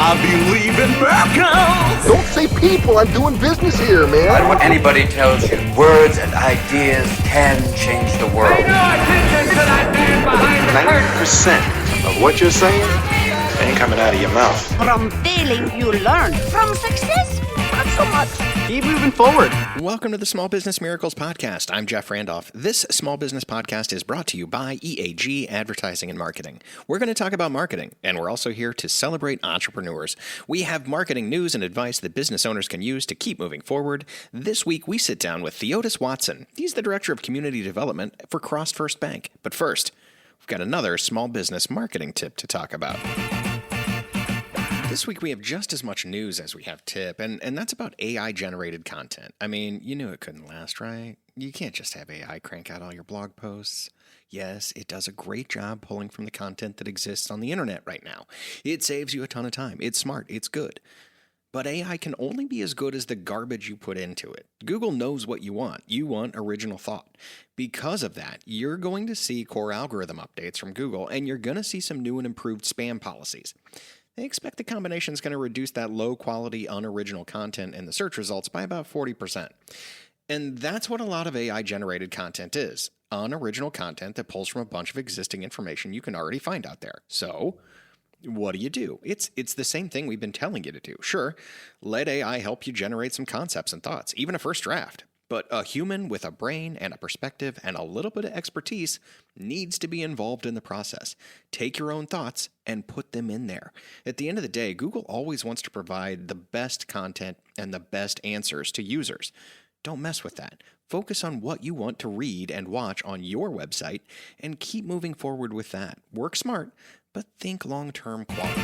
I believe in miracles. Don't say people, I'm doing business here, man. I don't want anybody tells you words and ideas can change the world. Pay no attention to that man behind the curtain. 90% of what you're saying ain't coming out of your mouth. From failing, you learn. From success, not so much. Keep moving forward. Welcome to the Small Business Miracles Podcast. I'm Jeff Randolph. This small business podcast is brought to you by EAG Advertising and Marketing. We're going to talk about marketing, and we're also here to celebrate entrepreneurs. We have marketing news and advice that business owners can use to keep moving forward. This week, we sit down with Theodis Watson. He's the Director of Community Development for CrossFirst Bank. But first, we've got another small business marketing tip to talk about. This week we have just as much news as we have tip, and that's about AI-generated content. I mean, you knew it couldn't last, right? You can't just have AI crank out all your blog posts. Yes, it does a great job pulling from the content that exists on the internet right now. It saves you a ton of time. It's smart. It's good. But AI can only be as good as the garbage you put into it. Google knows what you want. You want original thought. Because of that, you're going to see core algorithm updates from Google, and you're going to see some new and improved spam policies. They expect the combination is going to reduce that low-quality, unoriginal content in the search results by about 40%. And that's what a lot of AI-generated content is. Unoriginal content that pulls from a bunch of existing information you can already find out there. So what do? It's the same thing we've been telling you to do. Sure, let AI help you generate some concepts and thoughts, even a first draft. But a human with a brain and a perspective and a little bit of expertise needs to be involved in the process. Take your own thoughts and put them in there. At the end of the day, Google always wants to provide the best content and the best answers to users. Don't mess with that. Focus on what you want to read and watch on your website and keep moving forward with that. Work smart, but think long-term quality.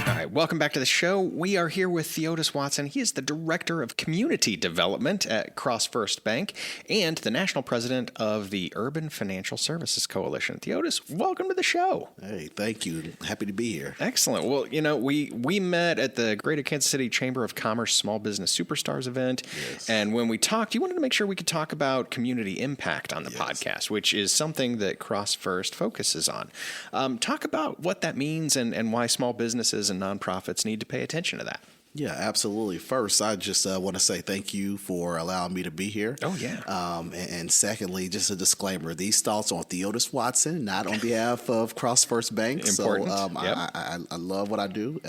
All right, welcome back to the show. We are here with Theodis Watson. He is the Director of Community Development at CrossFirst Bank and the National President of the Urban Financial Services Coalition. Theodis, welcome to the show. Hey, thank you. Happy to be here. Excellent. Well, you know, we met at the Greater Kansas City Chamber of Commerce Small Business Superstars event. Yes. And when we talked, you wanted to make sure we could talk about community impact on the podcast, which is something that CrossFirst focuses on. Talk about what that means and why small businesses and nonprofits need to pay attention to that. Yeah, absolutely. First, I just want to say thank you for allowing me to be here. Oh, yeah. And secondly, just a disclaimer, these thoughts are on Theodis Watson, not on behalf of CrossFirst Bank. Important. So Yep. I love what I do.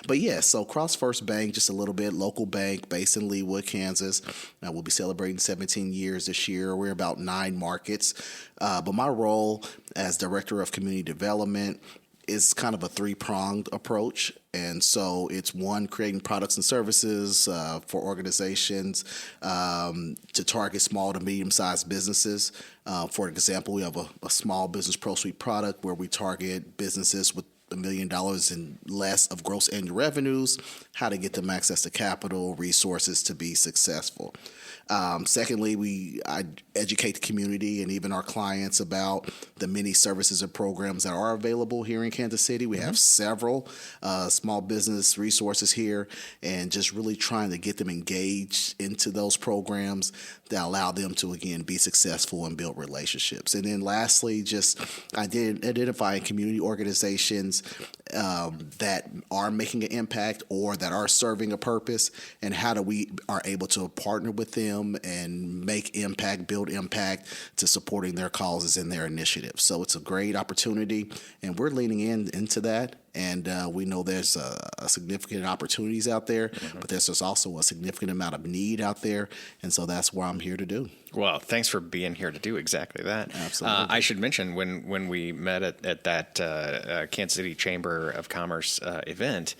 But yeah, so CrossFirst Bank, just a little bit, local bank based in Leawood, Kansas. We'll be celebrating 17 years this year. We're about 9 markets. But my role as Director of Community Development is kind of a 3-pronged approach. And so it's one, creating products and services for organizations to target small to medium-sized businesses. For example, we have a small business pro suite product where we target businesses with $1 million and less of gross annual revenues, how to get them access to capital, resources to be successful. Secondly, I educate the community and even our clients about the many services and programs that are available here in Kansas City. We have several small business resources here, and just really trying to get them engaged into those programs that allow them to, again, be successful and build relationships. And then lastly, just identifying community organizations that are making an impact or that are serving a purpose, and how do we are able to partner with them and make impact, build impact to supporting their causes and their initiatives. So it's a great opportunity, and we're leaning into that. And we know there's a significant opportunities out there, but there's also a significant amount of need out there. And so that's what I'm here to do. Well, thanks for being here to do exactly that. Absolutely. I should mention when we met at that Kansas City Chamber of Commerce event,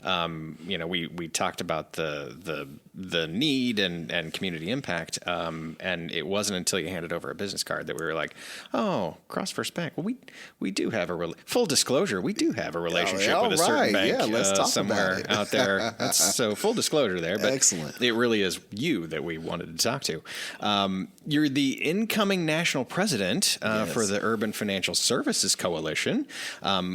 we talked about the need and community impact, and it wasn't until you handed over a business card that we were like, oh, CrossFirst Bank. Well, we do have full disclosure. We do have a relationship with a certain bank somewhere out there. So full disclosure there. But excellent. It really is you that we wanted to talk to. You're the incoming national president for the Urban Financial Services Coalition,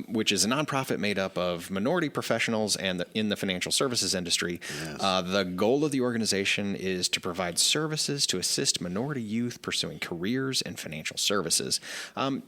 which is a nonprofit made up of minority professionals and in the financial services industry. Yes. The goal of the organization is to provide services to assist minority youth pursuing careers in financial services.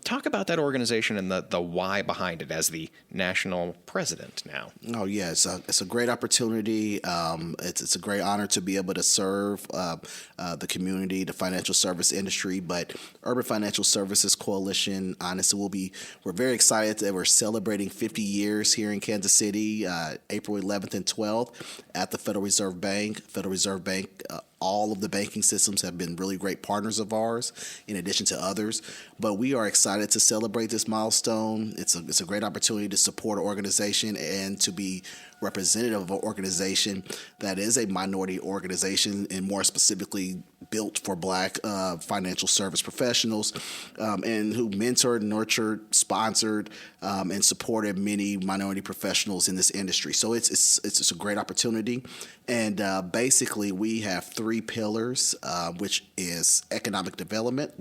Talk about that organization and the why behind it as the national national president now. Oh yeah, it's a great opportunity. It's a great honor to be able to serve the community, the financial service industry. But Urban Financial Services Coalition, honestly, we're very excited that we're celebrating 50 years here in Kansas City, April 11th and 12th at the Federal Reserve Bank. Federal Reserve Bank. All of the banking systems have been really great partners of ours, in addition to others. But we are excited to celebrate this milestone. It's a great opportunity to support an organization and to be representative of an organization that is a minority organization and more specifically built for Black financial service professionals, and who mentored, nurtured, sponsored, and supported many minority professionals in this industry. So it's a great opportunity. And basically, we have 3 pillars, which are economic development,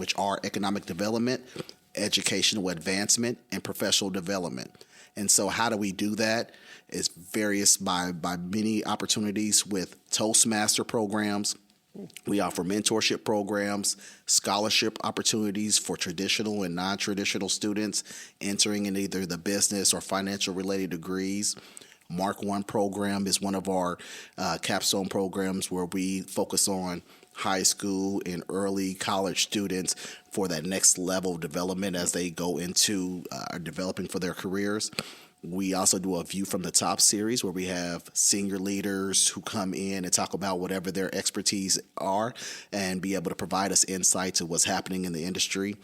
educational advancement, and professional development. And so how do we do that? It's various by many opportunities with Toastmaster programs. We offer mentorship programs, scholarship opportunities for traditional and non-traditional students entering in either the business or financial related degrees. Mark I program is one of our capstone programs where we focus on high school and early college students for that next level of development as they go into developing for their careers. We also do a View from the Top series where we have senior leaders who come in and talk about whatever their expertise are and be able to provide us insight to what's happening in the industry.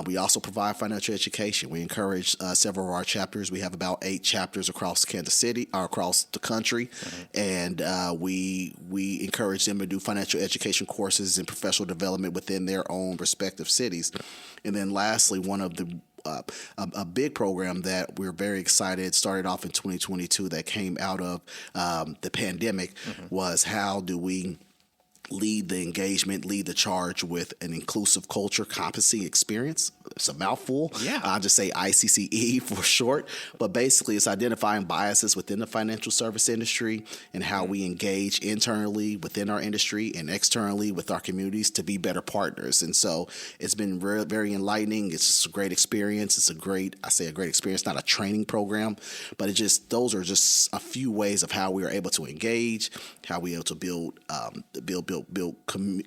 We also provide financial education. We encourage several of our chapters. We have about 8 chapters across Kansas City, or across the country, and we encourage them to do financial education courses and professional development within their own respective cities. And then lastly, one of the a big program that we're very excited started off in 2022 that came out of the pandemic was how do we lead the engagement, lead the charge with an inclusive culture competency experience. It's a mouthful. Yeah. I'll just say ICCE for short. But basically, it's identifying biases within the financial service industry and how we engage internally within our industry and externally with our communities to be better partners. And so it's been very enlightening. It's just a great experience. It's a great experience, not a training program, but those are just a few ways of how we are able to engage, how we are able to build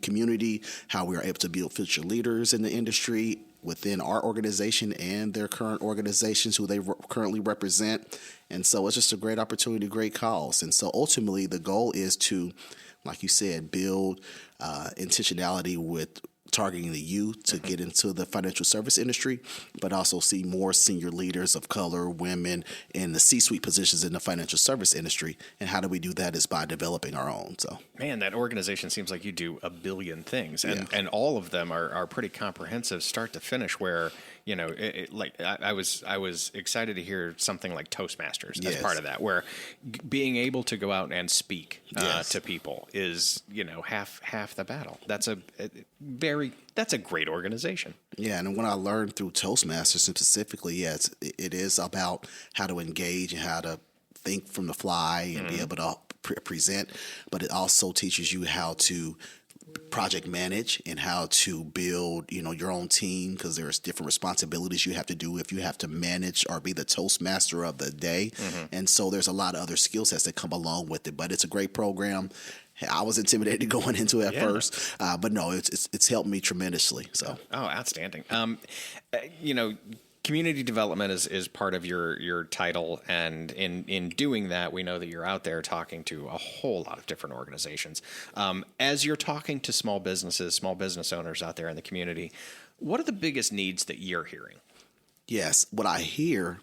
community, how we are able to build future leaders in the industry within our organization and their current organizations who they currently represent. And so it's just a great opportunity, great cause. And so ultimately the goal is to, like you said, build intentionality with targeting the youth to get into the financial service industry, but also see more senior leaders of color, women in the C-suite positions in the financial service industry. And how do we do that is by developing our own. So, man, that organization seems like you do a billion things, and all of them are pretty comprehensive, start to finish. Where I was excited to hear something like Toastmasters as part of that, where being able to go out and speak to people is half the battle. That's a great organization. Yeah, and when I learned through Toastmasters specifically, it is about how to engage and how to think from the fly and be able to present, but it also teaches you how to project manage and how to build, your own team, because there's different responsibilities you have to do if you have to manage or be the Toastmaster of the day. And so there's a lot of other skill sets that come along with it, but it's a great program. I was intimidated going into it at first, but no, it's helped me tremendously. So, outstanding. Community development is part of your title, and in doing that, we know that you're out there talking to a whole lot of different organizations. As you're talking to small business owners out there in the community, what are the biggest needs that you're hearing? Yes, what I hear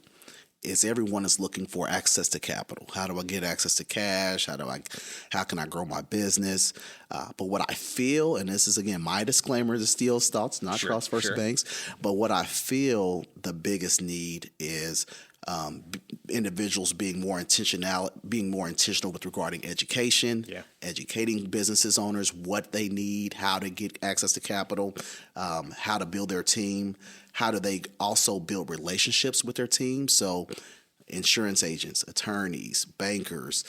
is everyone is looking for access to capital. How do I get access to cash? How can I grow my business? But what I feel, and this is again my disclaimer, the Steel Thoughts, not CrossFirst Banks, but what I feel the biggest need is individuals being more intentional with regarding education, educating businesses owners what they need, how to get access to capital, how to build their team, how do they also build relationships with their team. So insurance agents, attorneys, bankers,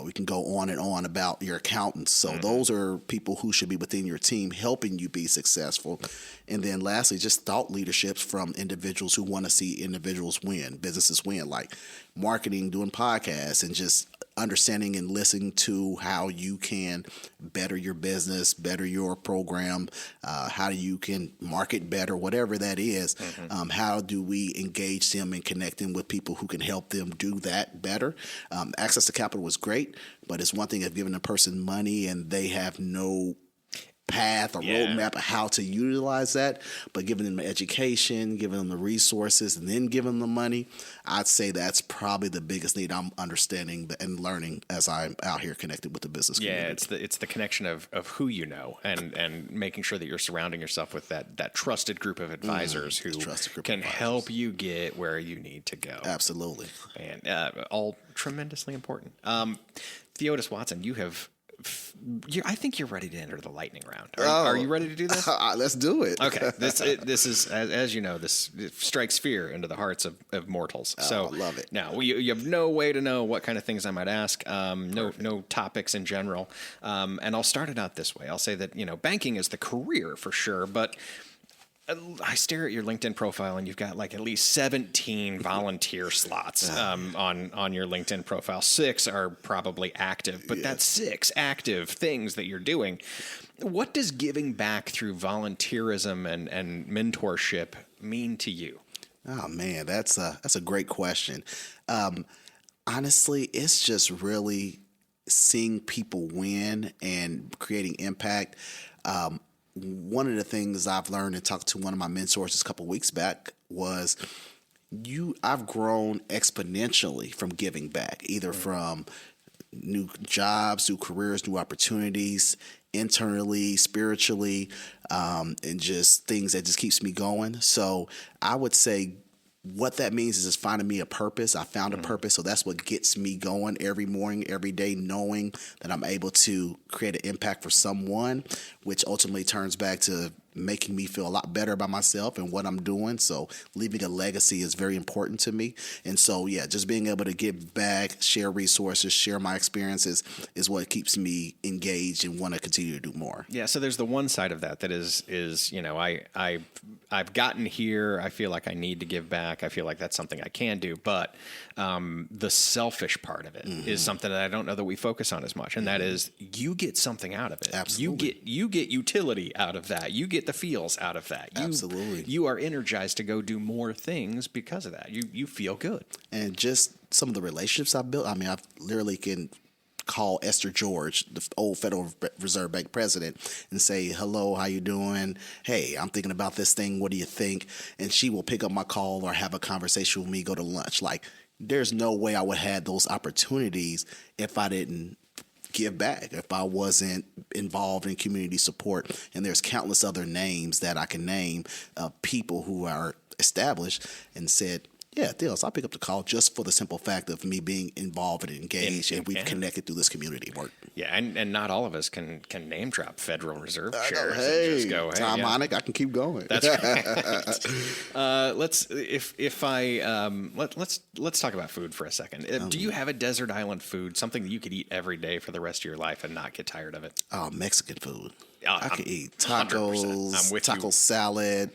We can go on and on about your accountants. So those are people who should be within your team helping you be successful. And then lastly, just thought leaderships from individuals who want to see individuals win, businesses win, like marketing, doing podcasts, and just understanding and listening to how you can better your business, better your program, how you can market better, whatever that is. How do we engage them and connect them with people who can help them do that better? Access to capital was great, but it's one thing of giving a person money and they have no path or roadmap of how to utilize that, but giving them the education, giving them the resources, and then giving them the money, I'd say that's probably the biggest need I'm understanding and learning as I'm out here connected with the business community. Yeah, it's the connection of who you know and making sure that you're surrounding yourself with that trusted group of advisors who can help you get where you need to go. Absolutely. And all tremendously important. Theodis Watson, I think you're ready to enter the lightning round. Are you ready to do this? Let's do it. Okay. This is, as you know, this strikes fear into the hearts of mortals. So I love it. Now, you have no way to know what kind of things I might ask. No topics in general. And I'll start it out this way. I'll say that, banking is the career for sure, but I stare at your LinkedIn profile and you've got like at least 17 volunteer slots on your LinkedIn profile. 6 are probably active, but that's 6 active things that you're doing. What does giving back through volunteerism and mentorship mean to you? Oh man, that's a great question. Honestly, it's just really seeing people win and creating impact. One of the things I've learned and talked to one of my mentors a couple of weeks back was I've grown exponentially from giving back, either from new jobs, new careers, new opportunities, internally, spiritually, and just things that just keeps me going. So I would say what that means is just finding me a purpose. I found a purpose, so that's what gets me going every morning, every day, knowing that I'm able to create an impact for someone, which ultimately turns back to making me feel a lot better about myself and what I'm doing. So leaving a legacy is very important to me. And so, just being able to give back, share resources, share my experiences is what keeps me engaged and want to continue to do more. Yeah. So there's the one side of that is I've gotten here. I feel like I need to give back. I feel like that's something I can do. But the selfish part of it is something that I don't know that we focus on as much. And that is you get something out of it. Absolutely. You get utility out of that. You get the feels out of that. Absolutely. You are energized to go do more things because of that. You feel good. And just some of the relationships I've built. I mean, I literally can call Esther George, the old Federal Reserve Bank president, and say, hello, how you doing? Hey, I'm thinking about this thing. What do you think? And she will pick up my call or have a conversation with me, go to lunch. Like, there's no way I would have those opportunities if I didn't give back, if I wasn't involved in community support. And there's countless other names that I can name of people who are established and said, yeah, Theos, I'll pick up the call just for the simple fact of me being involved and engaged, and we've connected through this community work. Yeah, and not all of us can name drop Federal Reserve shares. Hey, and just go, hey, Tom Monick, I can keep going. That's right. Let's talk about food for a second. Do you have a desert island food, something that you could eat every day for the rest of your life and not get tired of it? Oh, Mexican food. I could eat 100%. tacos, taco salad,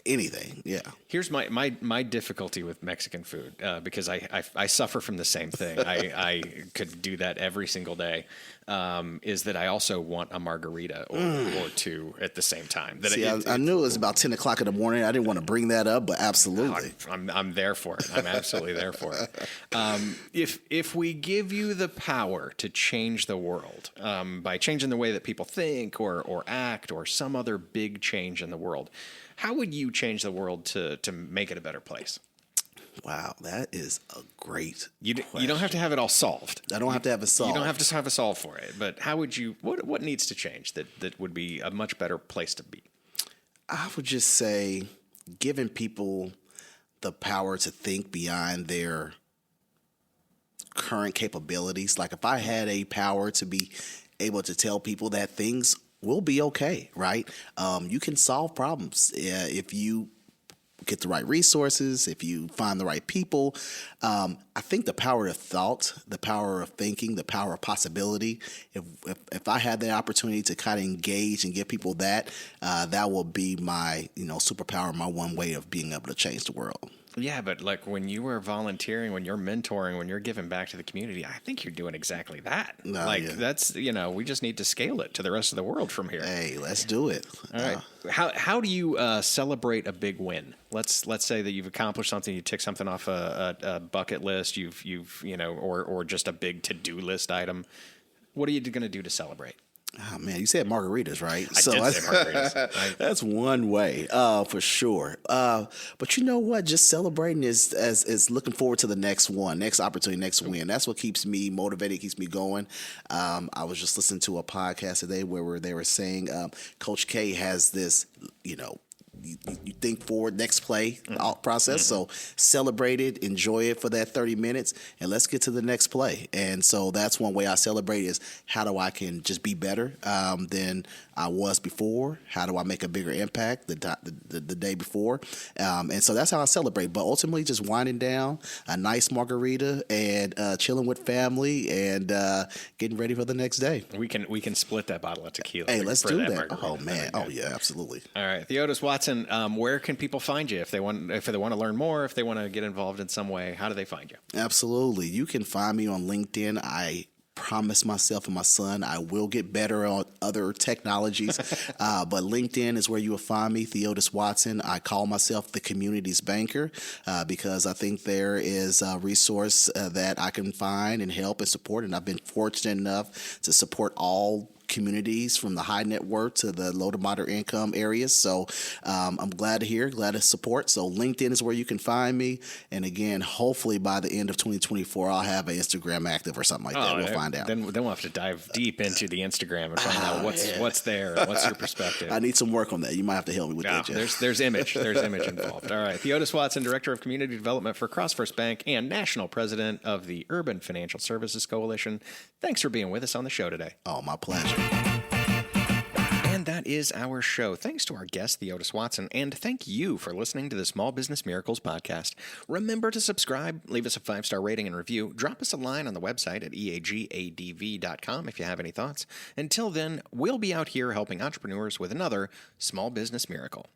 anything. Yeah. Here's my difficulty with Mexican food because I suffer from the same thing. I could do that every single day. Is that I also want a margarita or two at the same time. I knew it was about 10 o'clock in the morning. I didn't want to bring that up, but absolutely. I'm there for it. I'm absolutely there for it. If we give you the power to change the world by changing the way that people think or act or some other big change in the world, how would you change the world to make it a better place? Wow, that is a great question. You don't have to have it all solved. I don't have to have it solved. You don't have to have a solve for it. But how would you? What needs to change that would be a much better place to be? I would just say giving people the power to think beyond their current capabilities. Like if I had a power to be able to tell people that things will be okay, right? You can solve problems if you get the right resources, if you find the right people, I think the power of thought, the power of thinking, the power of possibility, if I had the opportunity to kind of engage and give people that, that will be my, superpower, my one way of being able to change the world. Yeah, but like when you are volunteering, when you're mentoring, when you're giving back to the community, I think you're doing exactly that. That's, we just need to scale it to the rest of the world from here. Hey, let's do it. All right. How do you celebrate a big win? Let's say that you've accomplished something, you tick something off a bucket list, or just a big to-do list item. What are you going to do to celebrate? Oh, man, you said margaritas, right? I did say margaritas. That's one way, for sure. But you know what? Just celebrating is looking forward to the next opportunity, next win. That's what keeps me motivated, keeps me going. I was just listening to a podcast today where they were saying Coach K has this, you think forward, next play process. So celebrate it, enjoy it for that 30 minutes, and let's get to the next play. And so that's one way I celebrate is how do I can just be better than I was before? How do I make a bigger impact the day before? And so that's how I celebrate. But ultimately, just winding down, a nice margarita, and chilling with family, and getting ready for the next day. We can split that bottle of tequila. Hey, let's do that. Margarita. Oh man. Oh yeah, absolutely. All right, Theodis Watson. Where can people find you if they want to learn more, if they want to get involved in some way? How do they find you? Absolutely. You can find me on LinkedIn. I promise myself and my son I will get better on other technologies, but LinkedIn is where you will find me, Theodis Watson. I call myself the community's banker because I think there is a resource that I can find and help and support, and I've been fortunate enough to support all communities from the high net worth to the low to moderate income areas. So I'm glad to support. So LinkedIn is where you can find me. And again, hopefully by the end of 2024, I'll have an Instagram active or something like that. We'll find out. Then we'll have to dive deep into the Instagram and find out what's there. What's your perspective? I need some work on that. You might have to help me with that, Jeff. There's image involved. All right. Theodis Watson, Director of Community Development for CrossFirst Bank and National President of the Urban Financial Services Coalition. Thanks for being with us on the show today. Oh, my pleasure. And that is our show. Thanks to our guest, Theodis Watson, and thank you for listening to the Small Business Miracles podcast. Remember to subscribe, leave us a 5-star rating and review, drop us a line on the website at eagadv.com if you have any thoughts. Until then, we'll be out here helping entrepreneurs with another Small Business Miracle.